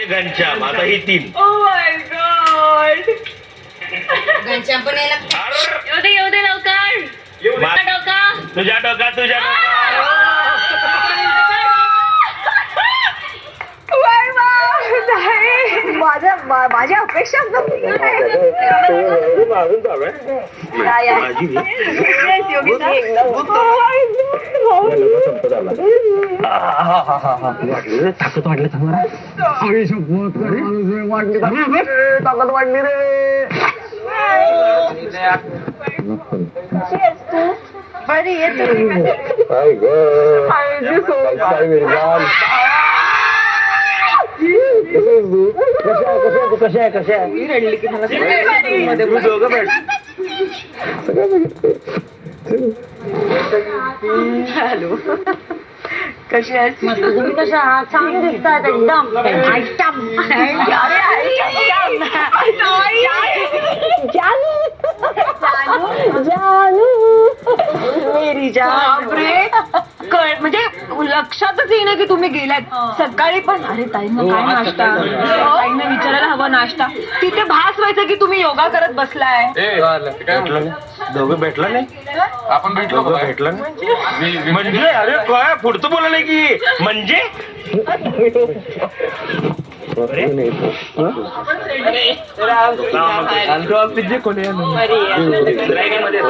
घनश्याम आता ही 3. Oh my God. Ghanshyam पण यायला येऊ दे लवकर. तुझ्या डोका माझ्या अपेक्षा ताकद वाटली ताकद वाढली रे. बरी येते. कशा हॅलो कशी आहेस? तुम्ही कशा आहात? छान दिसतात एकदम. मेरी जान. म्हणजे लक्षातच येईना की तुम्ही गेलात. सकाळी पण अरे ताईंना काय नाश्ता, ताईंना विचारायला हवा नाश्ता. तिथे भास व्हायचं की तुम्ही योगा करत बसलाय. दोघं भेटला नाही. आपण भेटला म्हणजे अरे काय पुढचं बोलायला की म्हणजे कोणी